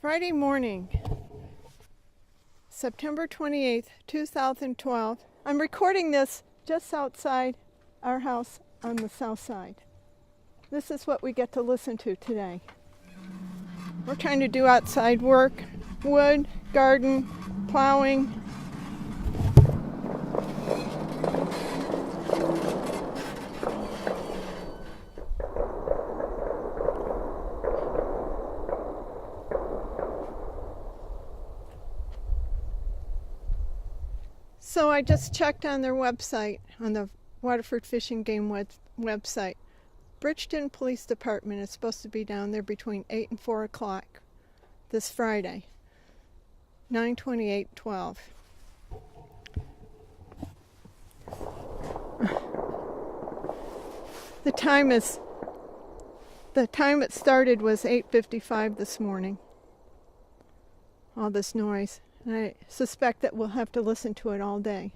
Friday morning, September 28th, 2012. I'm recording this just outside our house on the south side. This is what we get to listen to today. We're trying to do outside work, wood, garden, plowing. So I just checked on their website, on the Waterford Fish and Game website. Bridgeton Police Department is supposed to be down there between 8 and 4 o'clock this Friday, 9/28/12. The time it started was 8:55 this morning. All this noise. And I suspect that we'll have to listen to it all day.